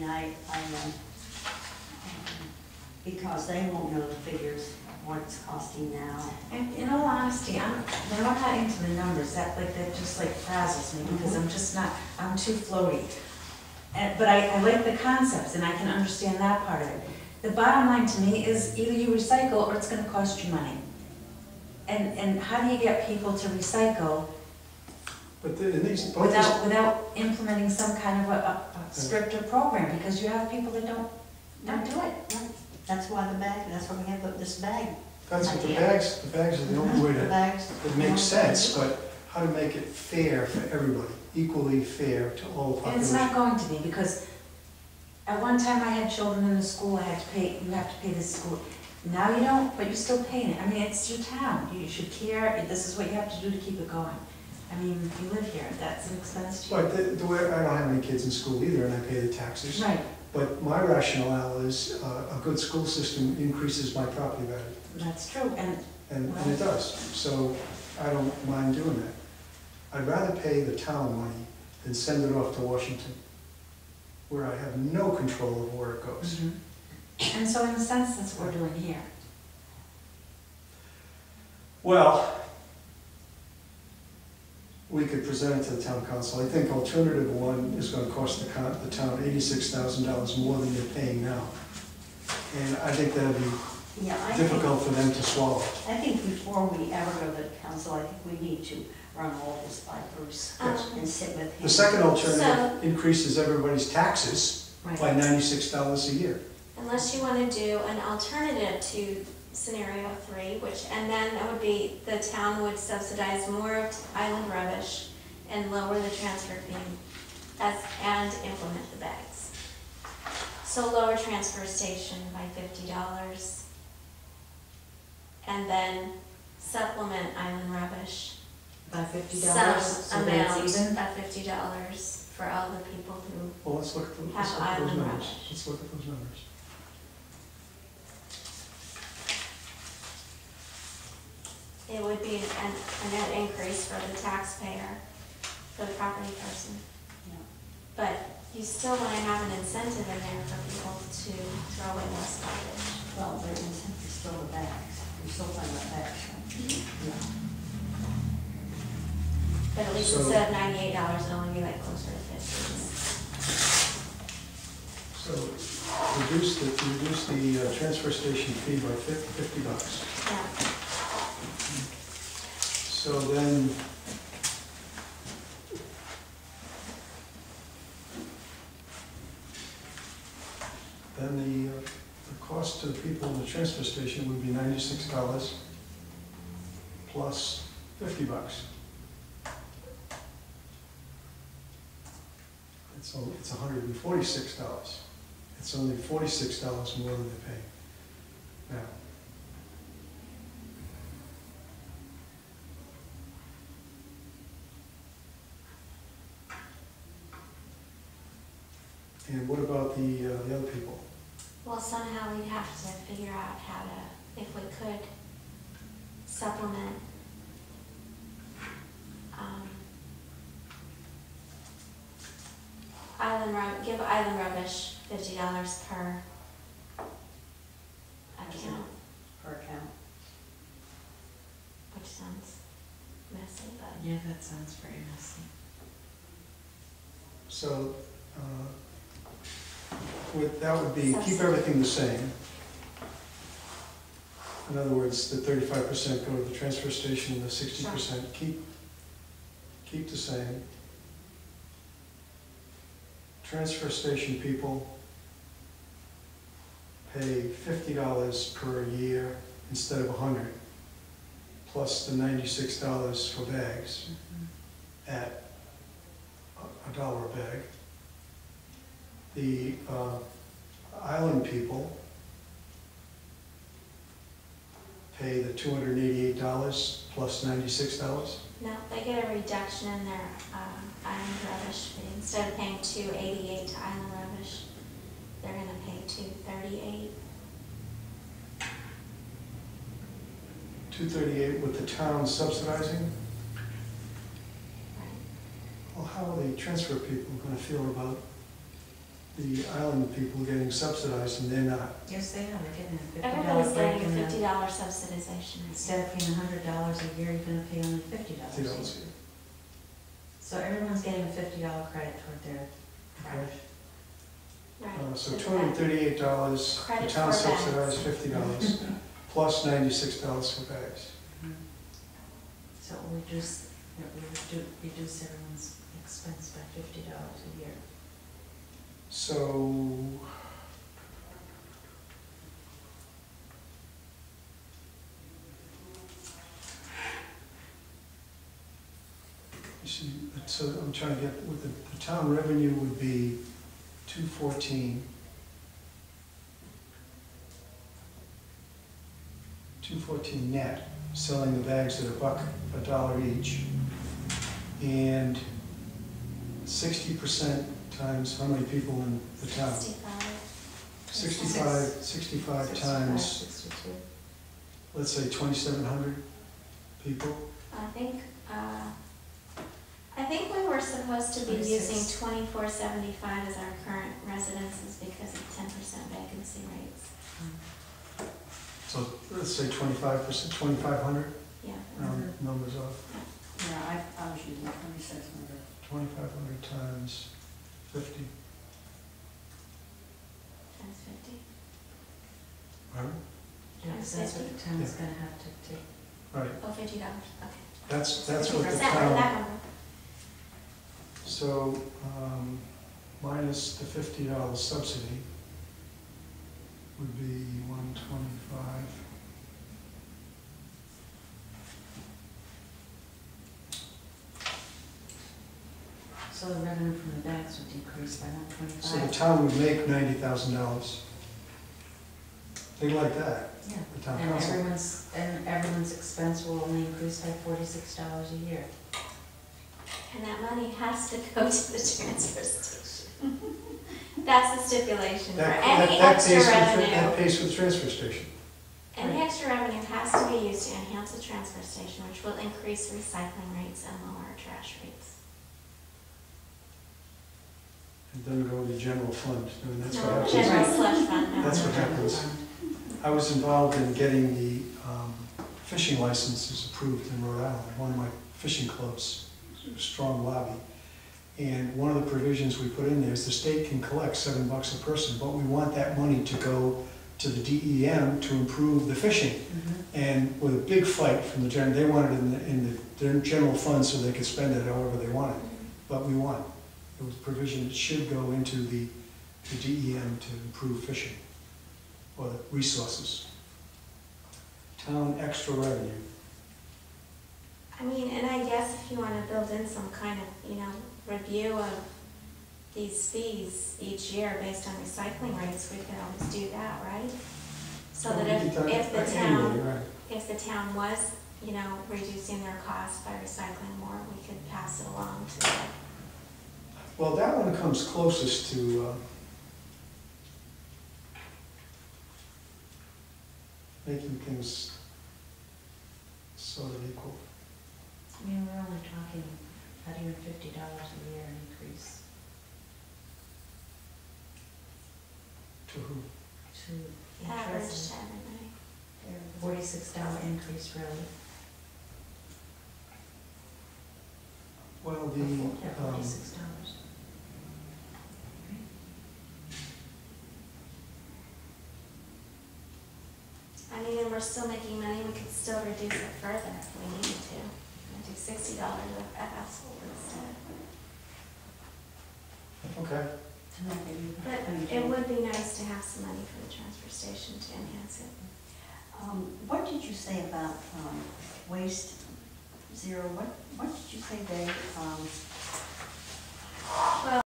mean, because they won't know the figures, what it's costing now. And in all honesty, when I'm not into the numbers, that just like frazzles me, because I'm just not, I'm too floaty. But I like the concepts, and I can understand that part of it. The bottom line to me is either you recycle or it's gonna cost you money. And how do you get people to recycle But in these, without implementing some kind of a stricter program? Because you have people that don't do it. Right. That's why that's why we have this bag. that's what the idea. bags are the only way The bags. it makes sense, but how to make it fair for everybody, equally fair to all the And it's population. not going to be, because at one time I had children in the school, you have to pay this school. Now you don't, but you're still paying it. I mean, it's your town, you should care, this is what you have to do to keep it going. I mean, you live here, that's an expense to you. But the way, I don't have any kids in school either, and I pay the taxes. Right, But my rationale is a good school system increases my property value, that's true, and and it does. So I don't mind doing that. I'd rather pay the town money than send it off to Washington, where I have no control of where it goes. and so in a sense, that's what we're doing here. Well, we could present it to the town council. I think alternative one is going to cost the town $86,000 more than you're paying now. And I think that'd be difficult for them to swallow. I think before we ever go to the council, I think we need to run all this by Bruce and sit with him. The second alternative increases everybody's taxes Right. by $96 a year. Unless you want to do an alternative to scenario 3, and then it would be the town would subsidize more of island rubbish and lower the transfer fee and implement the bags. So lower transfer station by $50 and then supplement island rubbish By $50, some so that amount it's even? of $50 for all the people who Well, let's look at those island numbers. rubbish. Let's look at those numbers. it would be a net increase for the taxpayer, for the property person. Yeah. But you still want to have an incentive in there for people to throw away less garbage. Well, there is still the bags. We're still talking about bags, right? Yeah. But at least So- instead of $98, it'll only be like closer to 50. So reduce the transfer station fee by $50. Yeah. So then, the cost to the people in the transfer station would be $96 plus $50. It's $146. It's only $46 more than they're paying now. And what about the other people? Well, somehow we'd have to figure out how to, if we could, supplement give island rubbish $50 per account, Per account. which sounds messy, but Yeah, that sounds very messy. So that would be, keep everything the same. In other words, the 35% go to the transfer station and the 60% keep the same. Transfer station people pay $50 per year instead of $100, plus the $96 for bags at $1 a bag. The island people pay the $288 plus $96. no, they get a reduction in their island rubbish fee. Instead of paying $288 to island rubbish, they're gonna pay $238. $238 with the town subsidizing. Right. Well, how are the transfer people going to feel about the island people getting subsidized and they're not. Yes, they are, they're getting a $50 Everybody's break getting a in the, $50 subsidization. instead of paying $100 a year, you're gonna pay only $50 a year. $50. So everyone's getting a $50 credit toward their trash. Right. So that- $238, the Credit town for bags. subsidized $50, plus $96 for bags. So it will reduce everyone's expense by $50 a year. So, you see, so I'm trying to get, with the town revenue would be 214. 214 net, selling the bags at $1 each. And 60% times how many people in the town? 65. 65 times, 62. let's say 2,700 people. I think we were supposed to be 26. using 2475 as our current residences because of 10% vacancy rates. So let's say 25%, 2,500, Yeah. numbers off. Yeah, I was using 2,600. 2,500 times 50, Times 50. right? Yeah, 'cause that's what the town's gonna have to take. Right, Oh, $50, okay. that's what the 50%, town, that number. so minus the $50 subsidy would be 125. So the revenue from the bags would decrease by So the 125. town would make $90,000. Think like that, Yeah, the town and council. everyone's expense will only increase by $46 a year. And that money has to go to the transfer station. That's the stipulation for any extra revenue. That pays for the transfer station. Any extra revenue has to be used to enhance the transfer station, which will increase recycling rates and lower trash rates. It doesn't go to the general fund, I mean, that's what No, happens. general slush fund, no. That's what happens. I was involved in getting the fishing licenses approved in Rhode Island, one of my fishing clubs, strong lobby. And one of the provisions we put in there is the state can collect $7 a person, but we want that money to go to the DEM to improve the fishing. And with a big fight from the general, they wanted it in their general fund so they could spend it however they wanted, but we won. It was provision that should go into the DEM to improve fishing, or the resources. Town extra revenue. I mean, and I guess if you want to build in some kind of, review of these fees each year based on recycling rates, we could always do that, right? So that if the Annually, town, right. if the town was, reducing their costs by recycling more, we could pass it along to them. Well, that one comes closest to making things sort of equal. I mean, we're only talking about even $50 a year increase To who? to each Average to resident. everybody. $46 increase really. Well, Yeah, $46. I mean, and we're still making money, we could still reduce it further if we needed to. And do $60 a household instead. Okay. But it would be nice to have some money for the transfer station to enhance it. What did you say about waste zero? What did you say, Dave? Well,